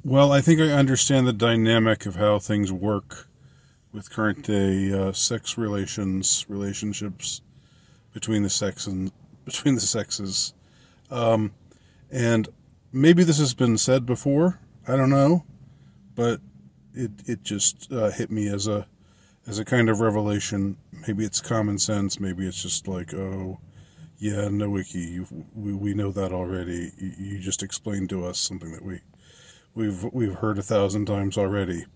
Well, I think I understand the dynamic of how things work with current day relationships between the sexes. Um, and maybe this has been said before. I don't know, but it just hit me as a kind of revelation. Maybe it's common sense. Maybe it's just like, oh, yeah, no wiki. We know that already. You just explained to us something that we've heard 1,000 times already.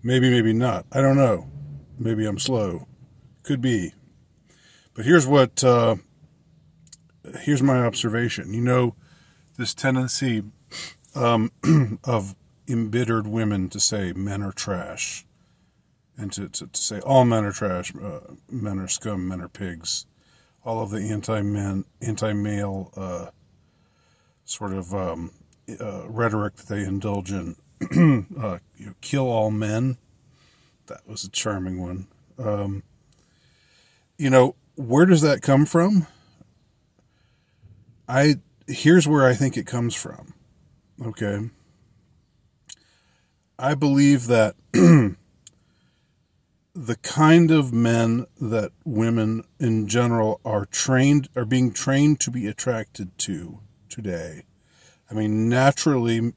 Maybe not. I don't know. Maybe I'm slow. Could be. But here's my observation. This tendency of embittered women to say men are trash, and to say all men are trash, men are scum, men are pigs, all of the anti-male sort of rhetoric that they indulge in. Kill all men. That was a charming one. Where does that come from? Here's where I think it comes from. Okay. I believe that the kind of men that women in general are being trained to be attracted to today. I mean, naturally,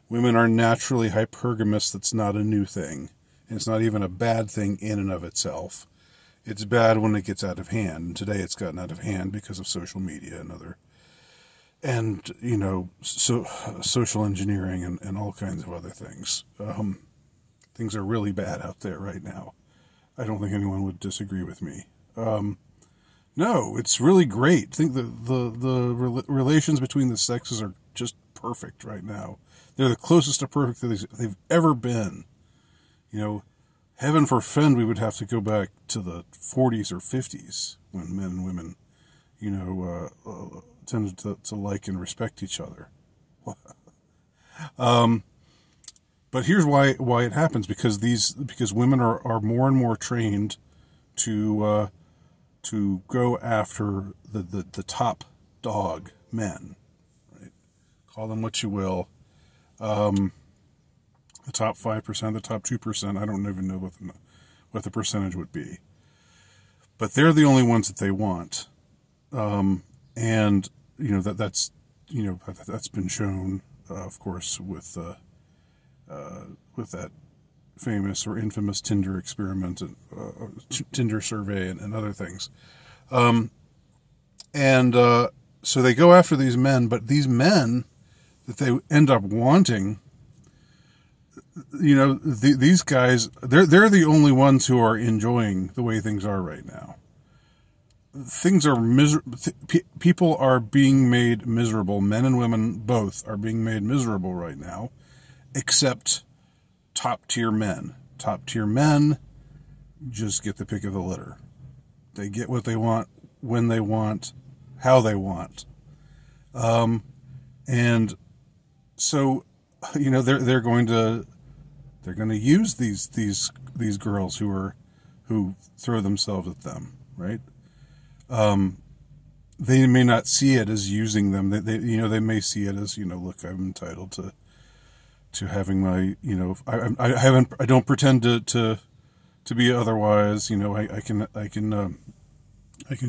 women are naturally hypergamous. That's not a new thing. And it's not even a bad thing in and of itself. It's bad when it gets out of hand. And today it's gotten out of hand because of social media social engineering and all kinds of other things. Things are really bad out there right now. I don't think anyone would disagree with me. No, it's really great. I think the relations between the sexes are just perfect right now. They're the closest to perfect that they've ever been. Heaven forfend we would have to go back to the 40s or 50s when men and women, tended to like and respect each other. But here's why it happens, because women are more and more trained to go after the top dog men, right? Call them what you will. The top 5%, the top 2%, I don't even know what the percentage would be. But they're the only ones that they want. And that's been shown, of course, with that famous or infamous Tinder experiment and Tinder survey and other things. So they go after these men, but these men that they end up wanting, these guys, they're the only ones who are enjoying the way things are right now. Things are miserable. People are being made miserable. Men and women both are being made miserable right now, except top tier men. Top tier men just get the pick of the litter. They get what they want, when they want, how they want. And so, they're going to use these girls who throw themselves at them, right? They may not see it as using them. They may see it as, look, I'm entitled to having my, I don't pretend to be otherwise. I can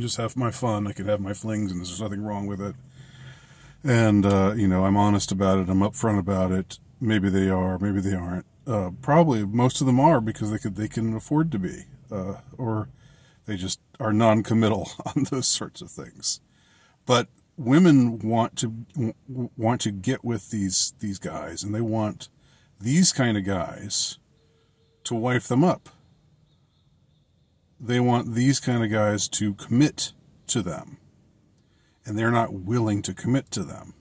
just have my fun. I can have my flings, and there's nothing wrong with it. And I'm honest about it. I'm upfront about it. Maybe they are. Maybe they aren't. Probably most of them are, because they can afford to be, or they just are non-committal on those sorts of things. But women want to get with these guys, and they want these kind of guys to wife them up. They want these kind of guys to commit to them, and they're not willing to commit to them.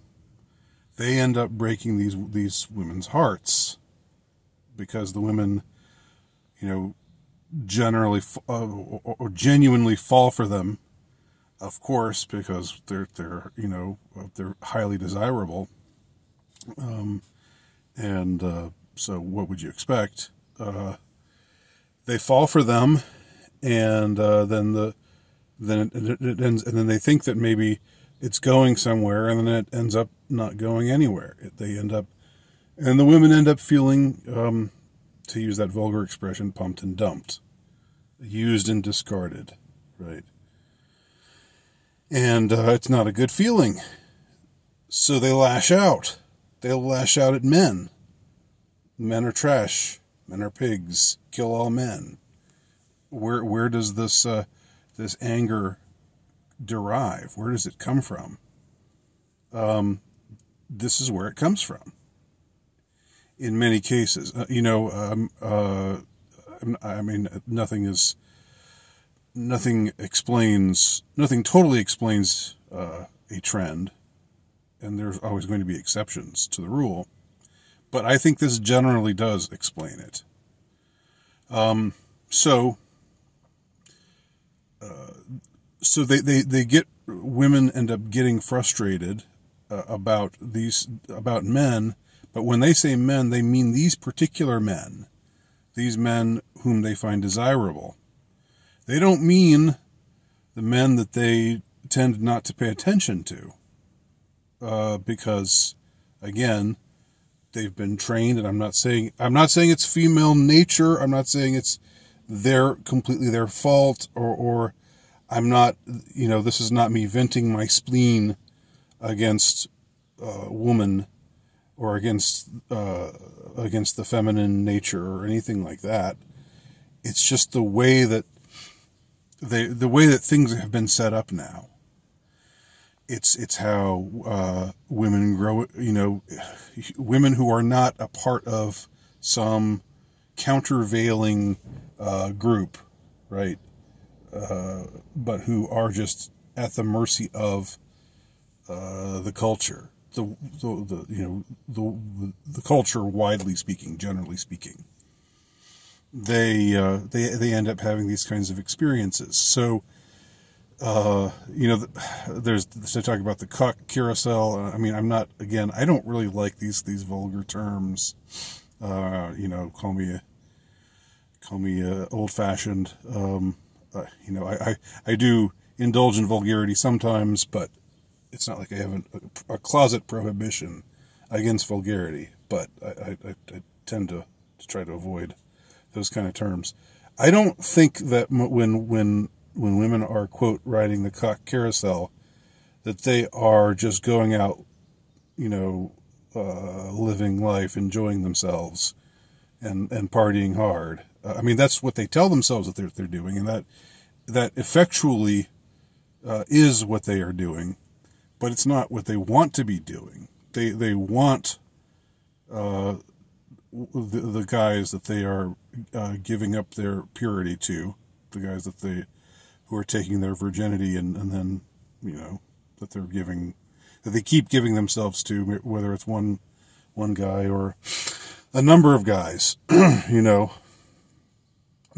They end up breaking these women's hearts, because the women, generally or genuinely fall for them, of course, because they're highly desirable. So what would you expect? They fall for them, and then it ends, and then they think that maybe it's going somewhere, and then it ends up not going anywhere. And the women end up feeling, to use that vulgar expression, pumped and dumped, used and discarded, right? And it's not a good feeling. So they lash out. They'll lash out at men. Men are trash. Men are pigs. Kill all men. Where does this anger derive? Where does it come from? This is where it comes from. In many cases, nothing totally explains a trend, and there's always going to be exceptions to the rule. But I think this generally does explain it. So women end up getting frustrated about men, but when they say men, they mean these particular men, these men whom they find desirable. They don't mean the men that they tend not to pay attention to, because, again, they've been trained, and I'm not saying it's female nature. I'm not saying it's completely their fault, or I'm not, this is not me venting my spleen against woman or against the feminine nature or anything like that. It's just the way that things have been set up now. It's how women grow, women who are not a part of some countervailing group, right? But who are just at the mercy of the culture, the culture, widely speaking, generally speaking. They end up having these kinds of experiences. So, there's to talk about the cuck carousel. I don't really like these vulgar terms. Call me old fashioned. I do indulge in vulgarity sometimes, but it's not like I have a closet prohibition against vulgarity. But I tend to try to avoid those kind of terms. I don't think that when women are, quote, riding the cock carousel, that they are just going out, living life, enjoying themselves, and partying hard. That's what they tell themselves that they're doing, and that effectually is what they are doing, but it's not what they want to be doing. They want the guys that they are giving up their purity to, the guys who are taking their virginity and then, that they keep giving themselves to, whether it's one guy or a number of guys,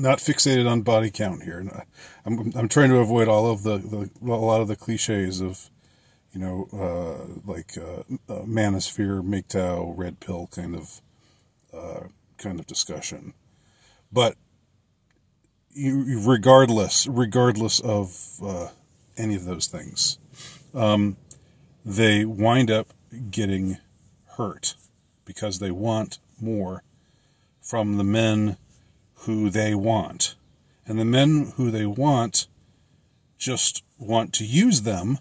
not fixated on body count here. I'm trying to avoid all of a lot of the cliches of, manosphere, MGTOW, red pill kind of discussion. But regardless of any of those things, they wind up getting hurt because they want more from the men who they want. And the men who they want just want to use them,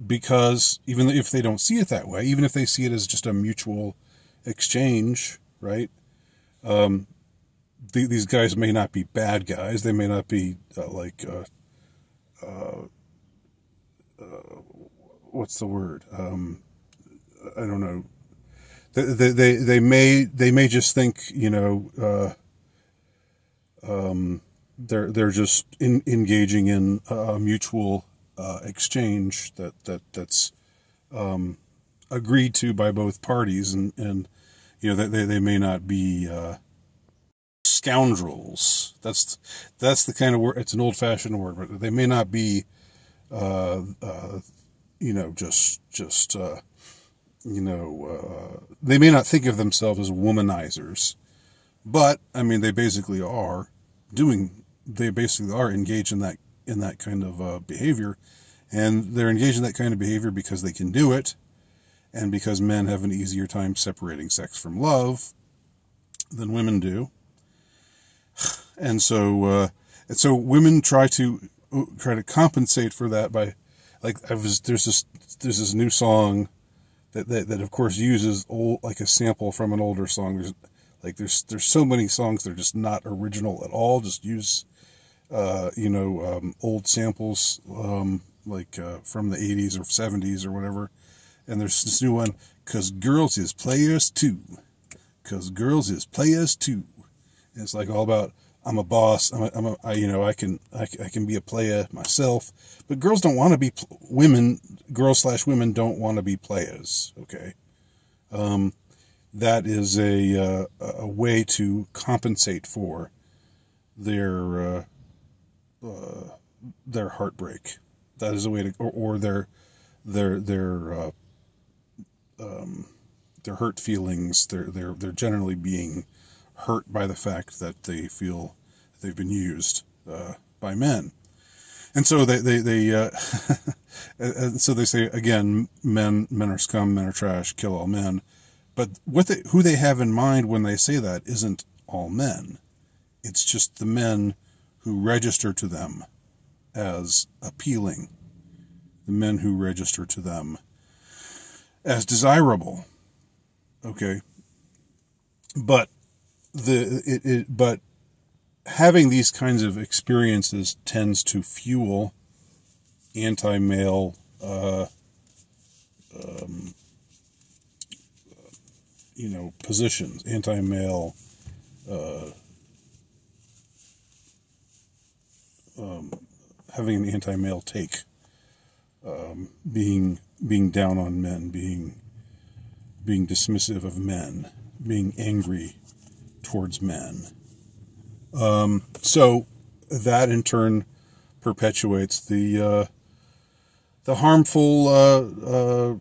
because even if they don't see it that way, even if they see it as just a mutual exchange, right? These guys may not be bad guys. They may not be what's the word? I don't know. They may just think, they're just engaging in a mutual exchange that's agreed to by both parties, and they may not be scoundrels. That's the kind of word. It's an old-fashioned word, but they may not be they may not think of themselves as womanizers, but they basically are engaged in that kind of behavior, And they're engaged in that kind of behavior because they can do it, and because men have an easier time separating sex from love than women do. And so women try to compensate for that by, like, there's this new song that of course uses a sample from an older song. There's so many songs that are just not original at all, just use old samples from the 80s or 70s or whatever. And there's this new one, 'cause girls is players too. 'Cause girls is players too. And it's like all about, I'm a boss. I can be a player myself, but girls don't want to be women. Girls/women don't want to be players. Okay, that is a way to compensate for their heartbreak. That is a way to, or their hurt feelings. They're generally being hurt by the fact that they feel they've been used by men, and so they and so they say again, men are scum, men are trash, kill all men. But who they have in mind when they say that isn't all men. It's just the men who register to them as appealing, the men who register to them as desirable. Okay, but but having these kinds of experiences tends to fuel anti-male positions, anti-male having an anti-male take, being down on men, being dismissive of men, being angry towards men. So that in turn perpetuates the harmful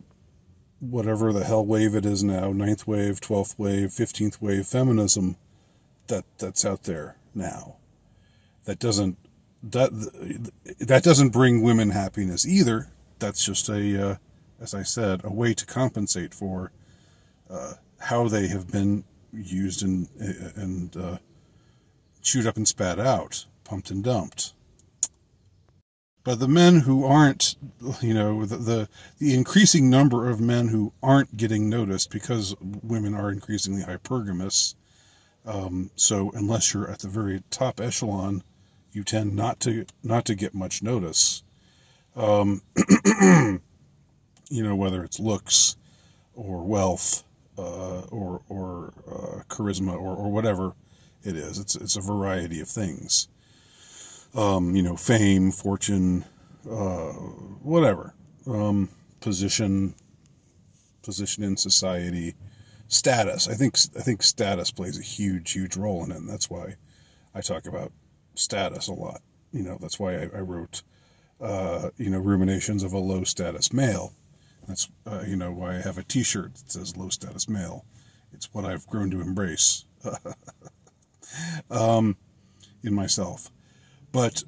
whatever the hell wave it is now, 9th wave, 12th wave, 15th wave feminism that's out there now. That doesn't bring women happiness either. That's just as I said, a way to compensate for how they have been used and chewed up and spat out, pumped and dumped. But the men who aren't, the increasing number of men who aren't getting noticed because women are increasingly hypergamous. So unless you're at the very top echelon, you tend not to get much notice. Whether it's looks or wealth or charisma or whatever it is. It's a variety of things. Fame, fortune, whatever, position in society, status. I think status plays a huge role in it, and that's why I talk about status a lot. That's why I wrote, Ruminations of a Low Status Male. That's, why I have a t-shirt that says Low Status Male. It's what I've grown to embrace in myself. But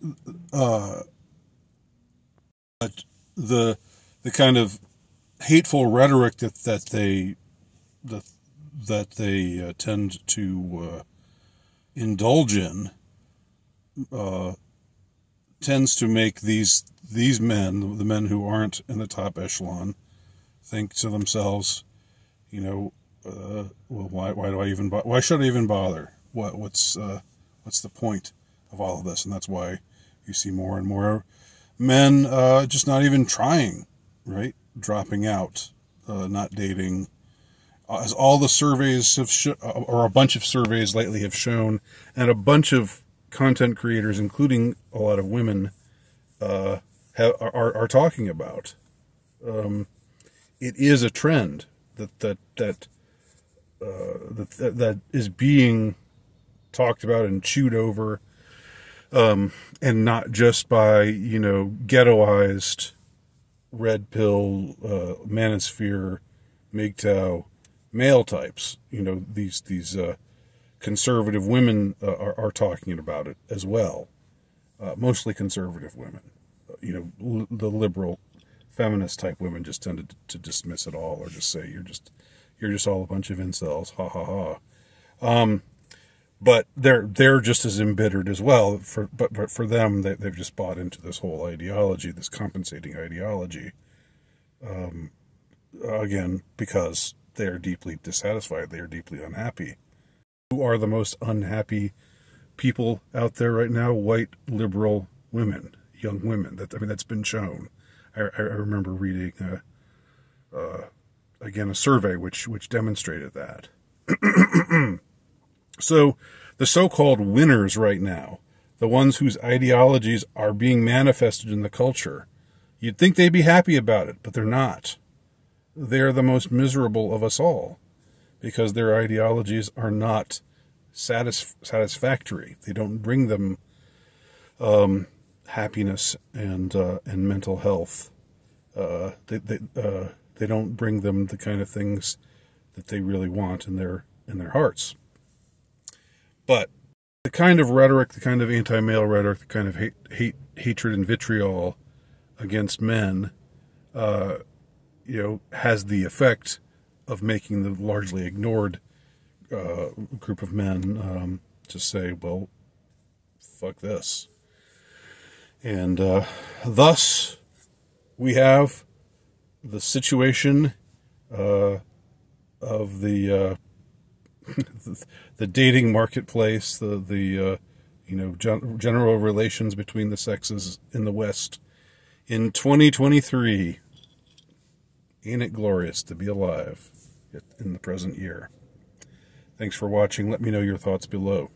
the kind of hateful rhetoric that they tend to indulge in tends to make these men, the men who aren't in the top echelon, think to themselves, why should I even bother? What's the point of all of this? And that's why you see more and more men just not even trying, right? Dropping out, not dating. As all the surveys have or a bunch of surveys lately have shown, and a bunch of content creators, including a lot of women, are talking about. It is a trend that is being talked about and chewed over, and not just by ghettoized, red pill, manosphere, MGTOW male types. These conservative women are talking about it as well. Mostly conservative women. the liberal feminist type women just tended to dismiss it all, or just say you're just all a bunch of incels, ha ha ha. But they're just as embittered as well. But for them, they've just bought into this whole ideology, this compensating ideology. Again, because they are deeply dissatisfied, they are deeply unhappy. Who are the most unhappy people out there right now? White liberal women, young women. That's been shown. I remember reading again a survey which demonstrated that. So the so-called winners right now, the ones whose ideologies are being manifested in the culture, you'd think they'd be happy about it, but they're not. They're the most miserable of us all because their ideologies are not satisfactory. They don't bring them happiness and mental health. They don't bring them the kind of things that they really want in their hearts. But the kind of rhetoric, the kind of anti-male rhetoric, the kind of hatred and vitriol against men, has the effect of making the largely ignored group of men just say, well, fuck this. And thus, we have the situation of the the dating marketplace, the general relations between the sexes in the West in 2023. Ain't it glorious to be alive in the present year? Thanks for watching. Let me know your thoughts below.